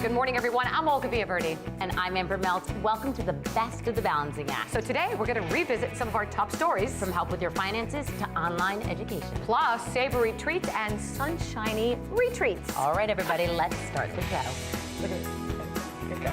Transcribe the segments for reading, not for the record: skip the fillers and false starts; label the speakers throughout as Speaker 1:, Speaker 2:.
Speaker 1: Good morning, everyone. I'm Olga Villaverdi.
Speaker 2: And I'm Amber Meltz. Welcome to the best of the balancing act.
Speaker 1: So today, we're going to revisit some of our top stories.
Speaker 2: From help with your finances to online education.
Speaker 1: Plus, savory treats and sunshiny retreats.
Speaker 2: All right, everybody, let's start the show.
Speaker 1: Look at this. Good go.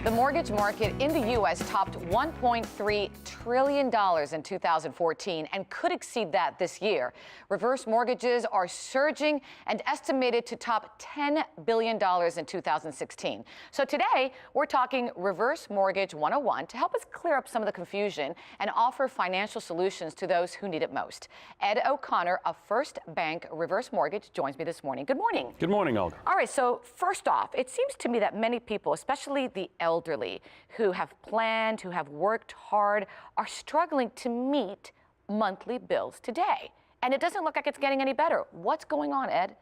Speaker 1: The mortgage market in the U.S. topped $1.3 trillion in 2014 and could exceed that this year. Reverse mortgages are surging and estimated to top $10 billion in 2016. So today, we're talking Reverse Mortgage 101 to help us clear up some of the confusion and offer financial solutions to those who need it most. Ed O'Connor of First Bank Reverse Mortgage joins me this morning. Good morning.
Speaker 3: Good morning, Olga.
Speaker 1: All right, so first off, it seems to me that many people, especially the elderly, who have planned, who have worked hard, are struggling to meet monthly bills today. And it doesn't look like it's getting any better. What's going on, Ed?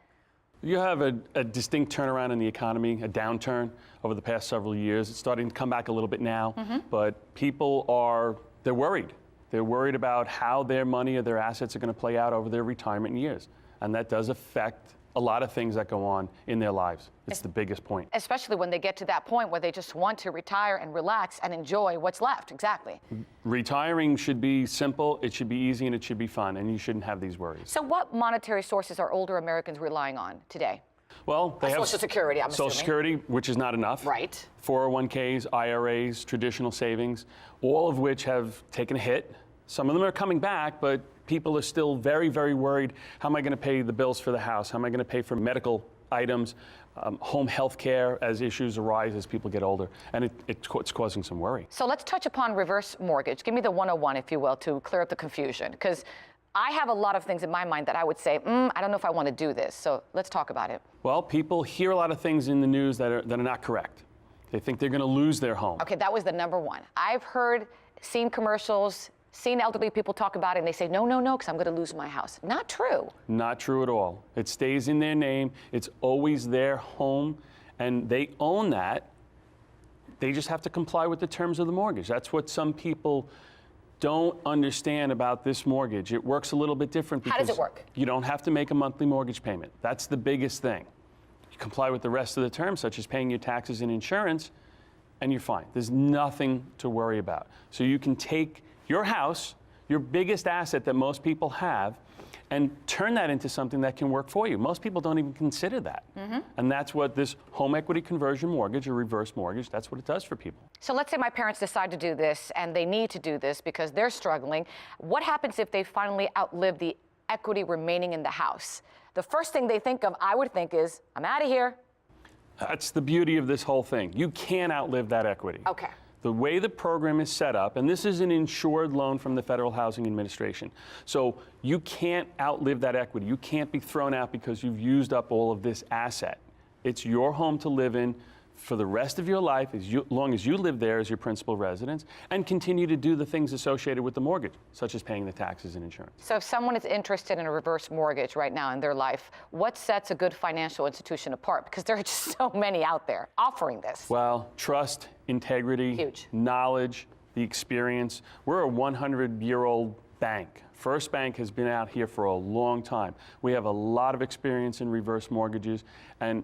Speaker 3: You have a distinct turnaround in the economy, a downturn over the past several years. It's starting to come back a little bit now, but people they're worried. They're worried about how their money or their assets are going to play out over their retirement years. And that does affect a lot of things that go on in their lives. It's the biggest point.
Speaker 1: Especially when they get to that point where they just want to retire and relax and enjoy what's left. Exactly.
Speaker 3: Retiring should be simple, it should be easy, and it should be fun, and you shouldn't have these worries.
Speaker 1: So what monetary sources are older Americans relying on today?
Speaker 3: Well, they have
Speaker 1: Social Security, I'm assuming.
Speaker 3: Social Security, which is not enough.
Speaker 1: Right.
Speaker 3: 401ks, IRAs, traditional savings, all of which have taken a hit. Some of them are coming back, but people are still very, very worried. How am I going to pay the bills for the house? How am I going to pay for medical items, home health care as issues arise as people get older? And it's causing some worry.
Speaker 1: So let's touch upon reverse mortgage. Give me the 101, if you will, to clear up the confusion. Because I have a lot of things in my mind that I would say, I don't know if I want to do this. So let's talk about it.
Speaker 3: Well, people hear a lot of things in the news that are not correct. They think they're going to lose their home.
Speaker 1: Okay, that was the number one. I've seen commercials, seen elderly people talk about it, and they say, no, because I'm going to lose my house. Not true.
Speaker 3: Not true at all. It stays in their name. It's always their home, and they own that. They just have to comply with the terms of the mortgage. That's what some people don't understand about this mortgage. It works a little bit different because
Speaker 1: how does it work?
Speaker 3: You don't have to make a monthly mortgage payment. That's the biggest thing. You comply with the rest of the terms, such as paying your taxes and insurance, and you're fine. There's nothing to worry about. So you can take your house, your biggest asset that most people have, and turn that into something that can work for you. Most people don't even consider that. And that's what this home equity conversion mortgage or reverse mortgage, that's what it does for people.
Speaker 1: So let's say my parents decide to do this and they need to do this because they're struggling. What happens if they finally outlive the equity remaining in the house? The first thing they think of, I would think, is, I'm out of here.
Speaker 3: That's the beauty of this whole thing. You can't outlive that equity.
Speaker 1: Okay.
Speaker 3: The way the program is set up, and this is an insured loan from the Federal Housing Administration, so you can't outlive that equity. You can't be thrown out because you've used up all of this asset. It's your home to live in for the rest of your life, as long as you live there as your principal residence, and continue to do the things associated with the mortgage, such as paying the taxes and insurance.
Speaker 1: So if someone is interested in a reverse mortgage right now in their life, what sets a good financial institution apart? Because there are just so many out there offering this.
Speaker 3: Well, trust, integrity,
Speaker 1: huge.
Speaker 3: Knowledge, the experience. We're a 100-year-old bank. First Bank has been out here for a long time. We have a lot of experience in reverse mortgages, and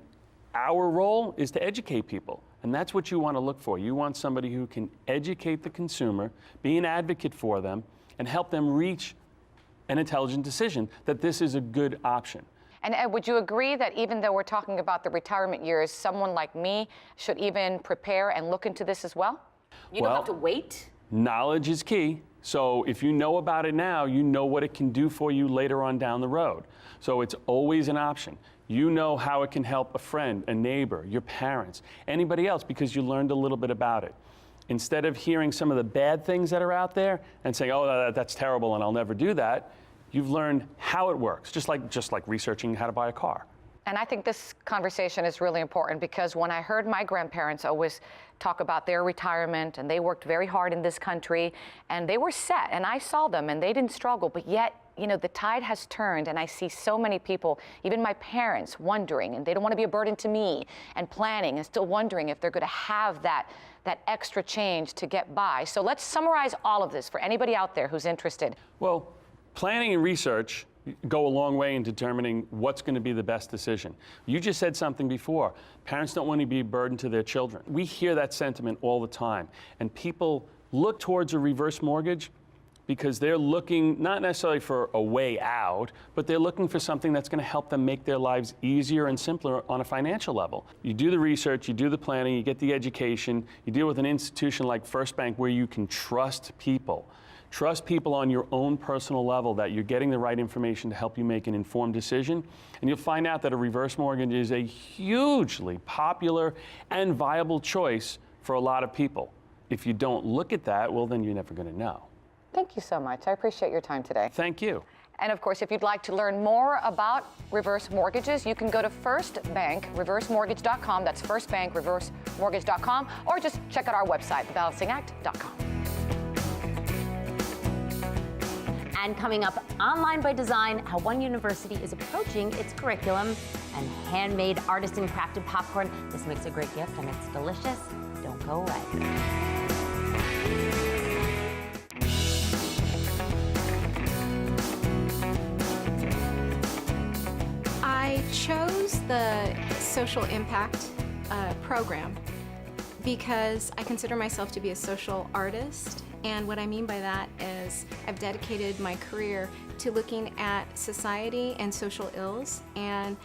Speaker 3: our role is to educate people, and that's what you want to look for. You want somebody who can educate the consumer, be an advocate for them, and help them reach an intelligent decision that this is a good option.
Speaker 1: And Ed, would you agree that even though we're talking about the retirement years, someone like me should even prepare and look into this as well? You don't have to wait?
Speaker 3: Knowledge is key. So if you know about it now, you know what it can do for you later on down the road. So it's always an option. You know how it can help a friend, a neighbor, your parents, anybody else, because you learned a little bit about it. Instead of hearing some of the bad things that are out there and saying, oh, that's terrible and I'll never do that, you've learned how it works, just like researching how to buy a car.
Speaker 1: And I think this conversation is really important because when I heard my grandparents always talk about their retirement, and they worked very hard in this country, and they were set, and I saw them, and they didn't struggle, but yet, you know, the tide has turned, and I see so many people, even my parents, wondering, and they don't want to be a burden to me, and planning, and still wondering if they're going to have that extra change to get by. So let's summarize all of this for anybody out there who's interested.
Speaker 3: Well, planning and research go a long way in determining what's going to be the best decision. You just said something before. Parents don't want to be a burden to their children. We hear that sentiment all the time, and people look towards a reverse mortgage because they're looking not necessarily for a way out, but they're looking for something that's going to help them make their lives easier and simpler on a financial level. You do the research, you do the planning, you get the education, you deal with an institution like First Bank where you can trust people. Trust people on your own personal level that you're getting the right information to help you make an informed decision. And you'll find out that a reverse mortgage is a hugely popular and viable choice for a lot of people. If you don't look at that, well, then you're never going to know.
Speaker 1: Thank you so much. I appreciate your time today.
Speaker 3: Thank you.
Speaker 1: And of course, if you'd like to learn more about reverse mortgages, you can go to firstbankreversemortgage.com. That's firstbankreversemortgage.com, or just check out our website, thebalancingact.com.
Speaker 2: And coming up, Online by Design, how one university is approaching its curriculum, and handmade artisan crafted popcorn. This makes a great gift and it's delicious. Don't go away.
Speaker 4: I chose the social impact program because I consider myself to be a social artist. And what I mean by that is I've dedicated my career to looking at society and social ills and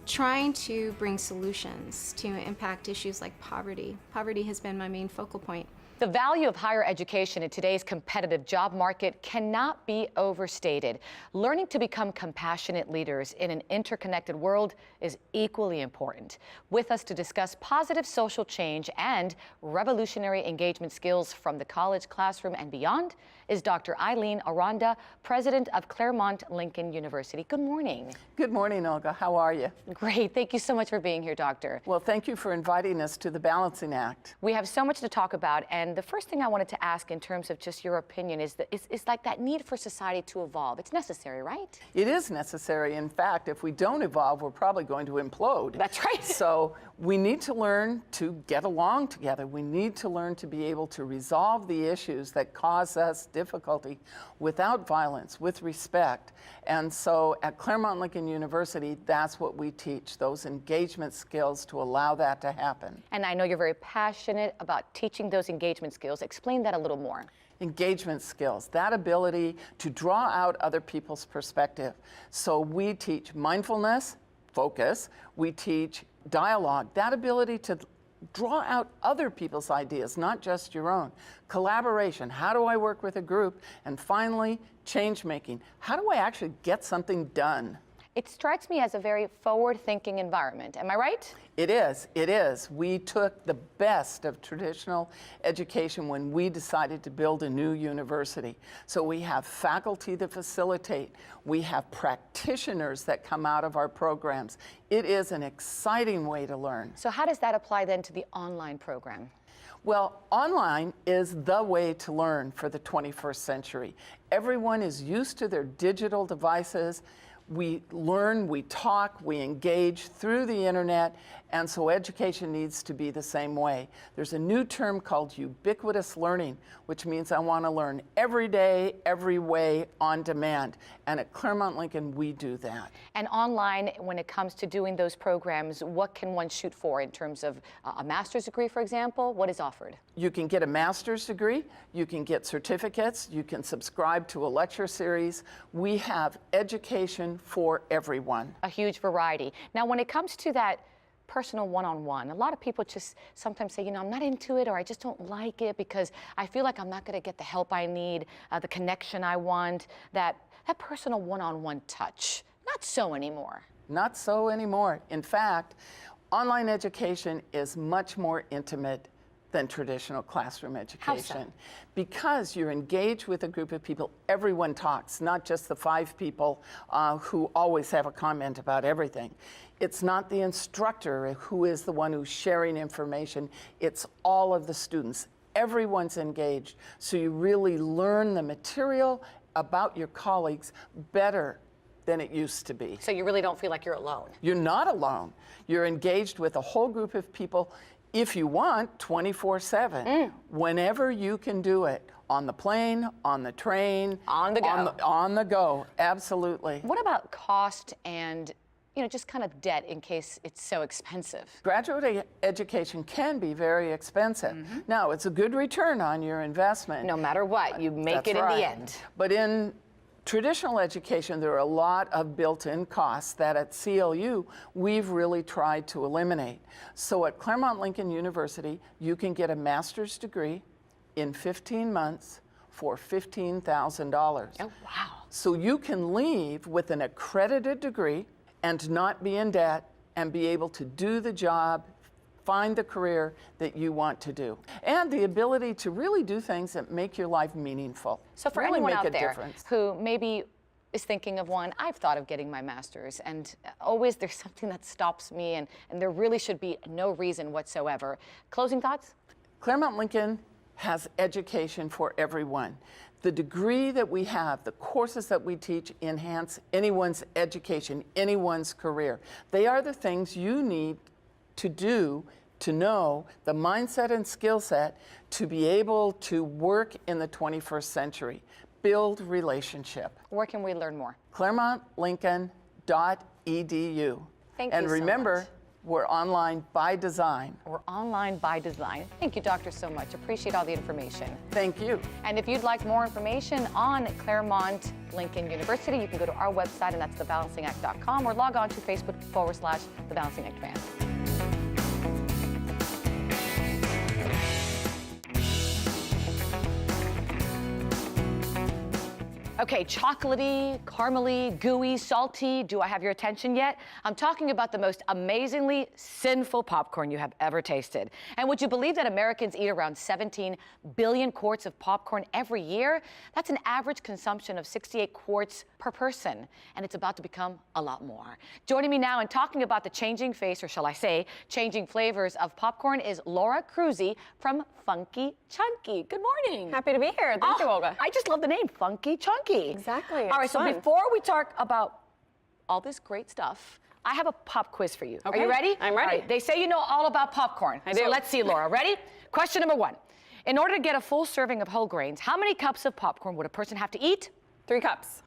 Speaker 4: trying to bring solutions to impact issues like poverty. Poverty has been my main focal point.
Speaker 1: The value of higher education in today's competitive job market cannot be overstated. Learning to become compassionate leaders in an interconnected world is equally important. With us to discuss positive social change and revolutionary engagement skills from the college classroom and beyond is Dr. Eileen Aranda, president of Claremont Lincoln University. Good morning.
Speaker 5: Good morning, Olga. How are you?
Speaker 1: Great. Thank you so much for being here, Doctor.
Speaker 5: Well, thank you for inviting us to the Balancing Act.
Speaker 1: We have so much to talk about, and the first thing I wanted to ask in terms of just your opinion is that it's like that need for society to evolve. It's necessary, right?
Speaker 5: It is necessary. In fact, if we don't evolve, we're probably going to implode.
Speaker 1: That's right.
Speaker 5: So we need to learn to get along together. We need to learn to be able to resolve the issues that cause us difficulty without violence, with respect. And so at Claremont Lincoln University, that's what we teach, those engagement skills to allow that to happen.
Speaker 1: And I know you're very passionate about teaching those engagement skills. Explain that a little more.
Speaker 5: Engagement skills, that ability to draw out other people's perspective. So we teach mindfulness, focus, we teach dialogue, that ability to draw out other people's ideas, not just your own. Collaboration, how do I work with a group? And finally, change making, how do I actually get something done?
Speaker 1: It strikes me as a very forward-thinking environment. Am I right?
Speaker 5: It is, it is. We took the best of traditional education when we decided to build a new university. So we have faculty that facilitate. We have practitioners that come out of our programs. It is an exciting way to learn.
Speaker 1: So how does that apply then to the online program?
Speaker 5: Well, online is the way to learn for the 21st century. Everyone is used to their digital devices. We learn, we talk, we engage through the internet, and so education needs to be the same way. There's a new term called ubiquitous learning, which means I want to learn every day, every way, on demand. And at Claremont Lincoln, we do that.
Speaker 1: And online, when it comes to doing those programs, what can one shoot for in terms of a master's degree, for example? What is offered?
Speaker 5: You can get a master's degree, you can get certificates, you can subscribe to a lecture series. We have education for everyone.
Speaker 1: A huge variety. Now, when it comes to that personal one-on-one, a lot of people just sometimes say, you know, I'm not into it, or I just don't like it because I feel like I'm not going to get the help I need, the connection I want, that personal one-on-one touch. Not so anymore.
Speaker 5: Not so anymore. In fact, online education is much more intimate, than traditional classroom education.
Speaker 2: How so?
Speaker 5: Because you're engaged with a group of people. Everyone talks, not just the 5 people who always have a comment about everything. It's not the instructor who is the one who's sharing information. It's all of the students. Everyone's engaged. So you really learn the material about your colleagues better than it used to be.
Speaker 1: So you really don't feel like you're alone.
Speaker 5: You're not alone. You're engaged with a whole group of people, if you want, 24/7. Whenever you can do it. On the plane, on the train.
Speaker 1: On the go.
Speaker 5: On the go, absolutely.
Speaker 1: What about cost and, just kind of debt in case it's so expensive?
Speaker 5: Graduate education can be very expensive. Now, it's a good return on your investment.
Speaker 1: No matter what, you make
Speaker 5: That's
Speaker 1: it in
Speaker 5: right.
Speaker 1: the end.
Speaker 5: But in traditional education, there are a lot of built-in costs that at CLU, we've really tried to eliminate. So at Claremont Lincoln University, you can get a master's degree in 15 months for $15,000.
Speaker 1: Oh, wow.
Speaker 5: So you can leave with an accredited degree and not be in debt and be able to do the job, find the career that you want to do. And the ability to really do things that make your life meaningful.
Speaker 1: So for
Speaker 5: really
Speaker 1: anyone
Speaker 5: make
Speaker 1: out
Speaker 5: a
Speaker 1: there
Speaker 5: difference.
Speaker 1: who maybe is thinking of one, I've thought of getting my master's, and always there's something that stops me, and there really should be no reason whatsoever. Closing thoughts?
Speaker 5: Claremont Lincoln has education for everyone. The degree that we have, the courses that we teach enhance anyone's education, anyone's career. They are the things you need to do, to know the mindset and skill set to be able to work in the 21st century, build relationship.
Speaker 1: Where can we learn more?
Speaker 5: ClaremontLincoln.edu.
Speaker 1: Thank
Speaker 5: and
Speaker 1: you so
Speaker 5: remember,
Speaker 1: much.
Speaker 5: we're online by design.
Speaker 1: We're online by design. Thank you, Doctor, so much. Appreciate all the information.
Speaker 5: Thank you.
Speaker 1: And if you'd like more information on Claremont Lincoln University, you can go to our website, and that's thebalancingact.com, or log on to Facebook.com/The Balancing Act Band. Okay, chocolatey, caramely, gooey, salty. Do I have your attention yet? I'm talking about the most amazingly sinful popcorn you have ever tasted. And would you believe that Americans eat around 17 billion quarts of popcorn every year? That's an average consumption of 68 quarts per person, and it's about to become a lot more. Joining me now and talking about the changing face, or shall I say, changing flavors of popcorn is Laura Cruzy from Funky Chunky. Good morning.
Speaker 6: Happy to be here. Thank you, Olga.
Speaker 1: I just love the name, Funky Chunky.
Speaker 6: Exactly.
Speaker 1: All right,
Speaker 6: it's
Speaker 1: so
Speaker 6: fun.
Speaker 1: before we talk about all this great stuff, I have a pop quiz for you.
Speaker 6: Okay,
Speaker 1: Are you ready?
Speaker 6: I'm ready.
Speaker 1: All right, they say you know all about popcorn.
Speaker 6: I
Speaker 1: So
Speaker 6: do.
Speaker 1: let's see, Laura. Ready? Question number 1. In order to get a full serving of whole grains, how many cups of popcorn would a person have to eat?
Speaker 6: 3 cups.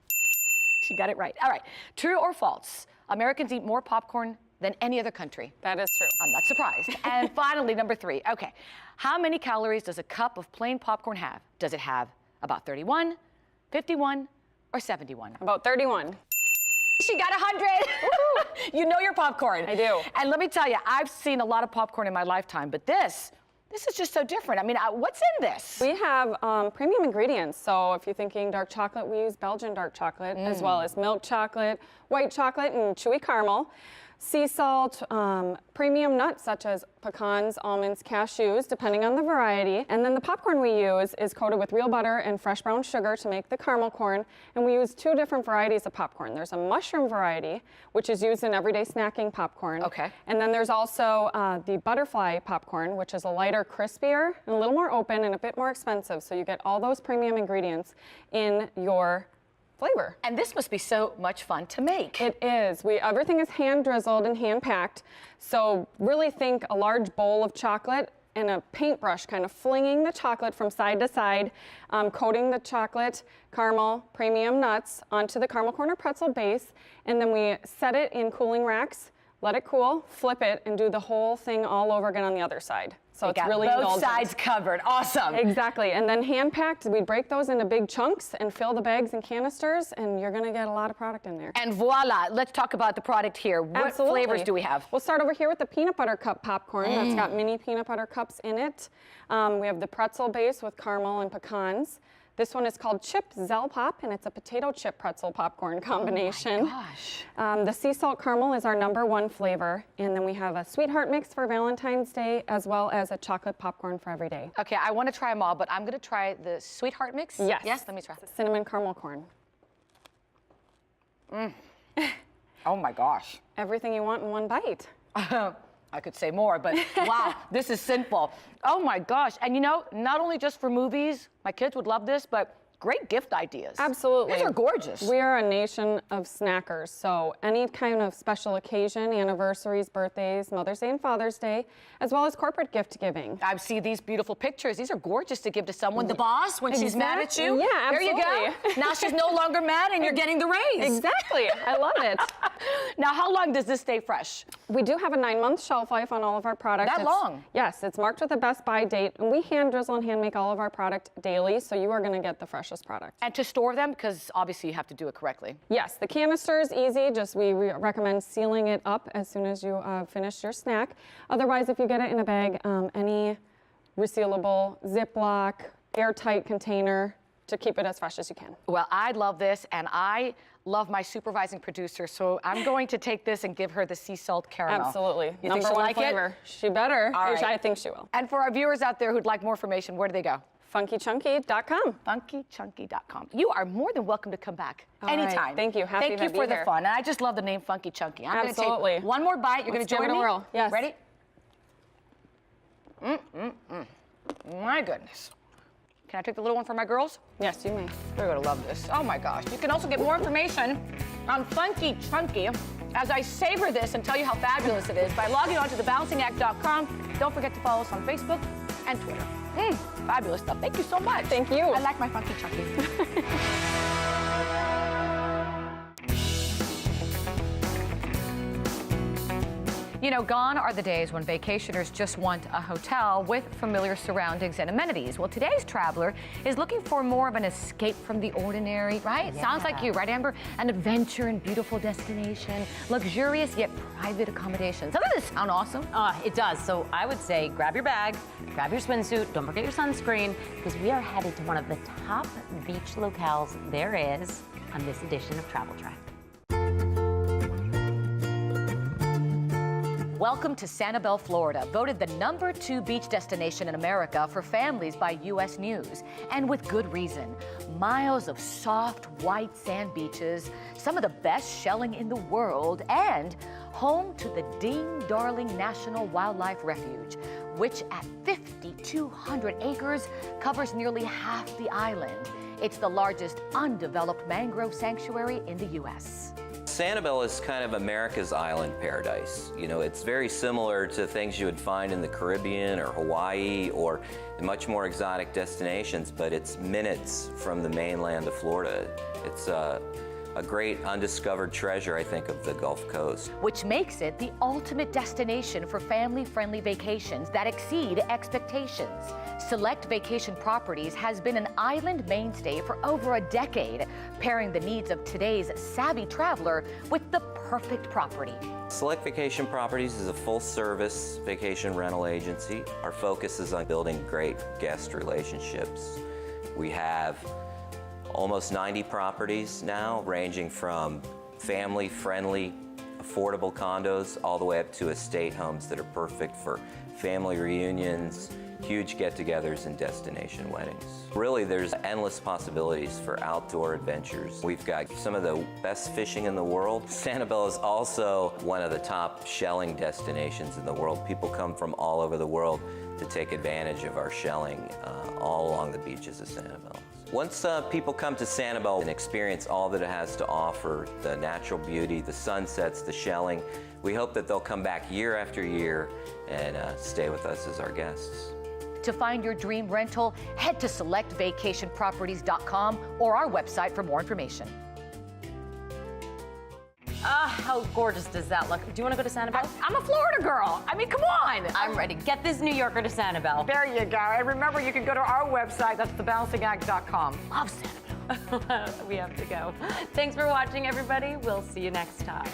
Speaker 1: She got it right. All right. True or false? Americans eat more popcorn than any other country.
Speaker 6: That is true.
Speaker 1: I'm not surprised. And finally, number 3. Okay. How many calories does a cup of plain popcorn have? Does it have about 31, 51, or 71?
Speaker 6: About 31.
Speaker 1: She got 100. You know your popcorn.
Speaker 6: I do.
Speaker 1: And let me tell you, I've seen a lot of popcorn in my lifetime, but this is just so different. I mean, what's in this?
Speaker 6: We have premium ingredients. So if you're thinking dark chocolate, we use Belgian dark chocolate, as well as milk chocolate, white chocolate, and chewy caramel. Sea salt, premium nuts such as pecans, almonds, cashews, depending on the variety. And then the popcorn we use is coated with real butter and fresh brown sugar to make the caramel corn. And we use 2 different varieties of popcorn. There's a mushroom variety, which is used in everyday snacking popcorn.
Speaker 1: Okay.
Speaker 6: And then there's also the butterfly popcorn, which is a lighter, crispier, and a little more open and a bit more expensive. So you get all those premium ingredients in your flavor.
Speaker 1: And this must be so much fun to make.
Speaker 6: It is. Everything is hand drizzled and hand packed. So really think a large bowl of chocolate and a paintbrush kind of flinging the chocolate from side to side, coating the chocolate, caramel, premium nuts onto the caramel corn or pretzel base. And then we set it in cooling racks, let it cool, flip it, and do the whole thing all over again on the other side. So it's
Speaker 1: got
Speaker 6: really
Speaker 1: both
Speaker 6: indulgent.
Speaker 1: sides covered. Awesome.
Speaker 6: Exactly. And then hand packed, we break those into big chunks and fill the bags and canisters, and you're going to get a lot of product in there.
Speaker 1: And voila, let's talk about the product here. What
Speaker 6: Absolutely.
Speaker 1: flavors do we have?
Speaker 6: We'll start over here with the peanut butter cup popcorn. That's got mini peanut butter cups in it. We have the pretzel base with caramel and pecans. This one is called Chipped Zell Pop, and it's a potato chip pretzel popcorn combination.
Speaker 1: Oh my gosh.
Speaker 6: The sea salt caramel is our #1 flavor, and then we have a sweetheart mix for Valentine's Day, as well as a chocolate popcorn for every day.
Speaker 1: Okay, I want to try them all, but I'm going to try the sweetheart mix.
Speaker 6: Yes.
Speaker 1: Yes, let me try.
Speaker 6: Cinnamon caramel corn.
Speaker 1: Oh my gosh.
Speaker 6: Everything you want in one bite.
Speaker 1: I could say more, but wow, this is sinful. Oh my gosh. And you know, not only just for movies, my kids would love this, but great gift ideas.
Speaker 6: Absolutely.
Speaker 1: These are gorgeous.
Speaker 6: We are a nation of snackers, so any kind of special occasion, anniversaries, birthdays, Mother's Day and Father's Day, as well as corporate gift giving.
Speaker 1: I see these beautiful pictures. These are gorgeous to give to someone. The boss, when she's mad at you.
Speaker 6: Yeah,
Speaker 1: There you go.
Speaker 6: absolutely.
Speaker 1: Now she's no longer mad and you're getting the raise.
Speaker 6: Exactly. I love it.
Speaker 1: Now, how long does this stay fresh?
Speaker 6: We do have a 9-month shelf life on all of our products.
Speaker 1: That long?
Speaker 6: Yes, it's marked with a best by date, and we hand drizzle and hand make all of our product daily, so you are going to get the freshest product.
Speaker 1: And to store them, because obviously you have to do it correctly.
Speaker 6: Yes, the canister is easy. Just we recommend sealing it up as soon as you finish your snack. Otherwise, if you get it in a bag, any resealable Ziploc, airtight container to keep it as fresh as you can.
Speaker 1: Well, I love this, and I love my supervising producer, so I'm going to take this and give her the sea salt caramel.
Speaker 6: Absolutely.
Speaker 1: You think she'll
Speaker 6: #1
Speaker 1: like
Speaker 6: flavor.
Speaker 1: it?
Speaker 6: She better.
Speaker 1: All right.
Speaker 6: I think she will.
Speaker 1: And for our viewers out there who'd like more information, where do they go?
Speaker 6: funkychunky.com.
Speaker 1: funkychunky.com. You are more than welcome to come back
Speaker 6: All right.
Speaker 1: anytime.
Speaker 6: Thank you. Happy
Speaker 1: Thank
Speaker 6: to
Speaker 1: you
Speaker 6: be
Speaker 1: for the
Speaker 6: here.
Speaker 1: fun. And I just love the name Funky Chunky. I'm going to
Speaker 6: Absolutely.
Speaker 1: take one more bite. You're going
Speaker 6: Let's
Speaker 1: to
Speaker 6: give
Speaker 1: join
Speaker 6: it a
Speaker 1: me?
Speaker 6: whirl. Yes.
Speaker 1: Ready? My goodness. Can I take the little one for my girls?
Speaker 6: Yes, you may.
Speaker 1: They're going to love this. Oh my gosh. You can also get more information on Funky Chunky as I savor this and tell you how fabulous it is by logging on to thebalancingact.com. Don't forget to follow us on Facebook and Twitter. Fabulous stuff. Thank you so much.
Speaker 6: Thank you.
Speaker 1: I like my Funky Chunky. You know, gone are the days when vacationers just want a hotel with familiar surroundings and amenities. Well, today's traveler is looking for more of an escape from the ordinary, right?
Speaker 2: Yeah.
Speaker 1: Sounds like you, right, Amber? An adventure and beautiful destination, luxurious yet private accommodations. Doesn't this sound awesome?
Speaker 2: It does. So I would say grab your bag, grab your swimsuit, don't forget your sunscreen, because we are headed to one of the top beach locales there is on this edition of Travel Track.
Speaker 1: Welcome to Sanibel, Florida, voted the #2 beach destination in America for families by U.S. News. And with good reason. Miles of soft, white sand beaches, some of the best shelling in the world, and home to the Ding Darling National Wildlife Refuge, which at 5,200 acres covers nearly half the island. It's the largest undeveloped mangrove sanctuary in the U.S.
Speaker 7: Sanibel is kind of America's island paradise. You know, it's very similar to things you would find in the Caribbean or Hawaii or much more exotic destinations, but it's minutes from the mainland of Florida. It's a great undiscovered treasure, I think, of the Gulf Coast.
Speaker 1: Which makes it the ultimate destination for family-friendly vacations that exceed expectations. Select Vacation Properties has been an island mainstay for over a decade, pairing the needs of today's savvy traveler with the perfect property.
Speaker 7: Select Vacation Properties is a full-service vacation rental agency. Our focus is on building great guest relationships. We have almost 90 properties now, ranging from family-friendly, affordable condos all the way up to estate homes that are perfect for family reunions, huge get-togethers, and destination weddings. Really, there's endless possibilities for outdoor adventures. We've got some of the best fishing in the world. Sanibel is also one of the top shelling destinations in the world. People come from all over the world to take advantage of our shelling all along the beaches of Sanibel. Once people come to Sanibel and experience all that it has to offer, the natural beauty, the sunsets, the shelling, we hope that they'll come back year after year and stay with us as our guests.
Speaker 1: To find your dream rental, head to selectvacationproperties.com or our website for more information.
Speaker 2: How gorgeous does that look? Do you want to go to Sanibel?
Speaker 1: I'm a Florida girl. I mean, come on.
Speaker 2: I'm ready. Get this New Yorker to Sanibel.
Speaker 1: There you go. And remember, you can go to our website. That's thebalancingact.com. Love Sanibel.
Speaker 2: We have to go. Thanks for watching, everybody. We'll see you next time.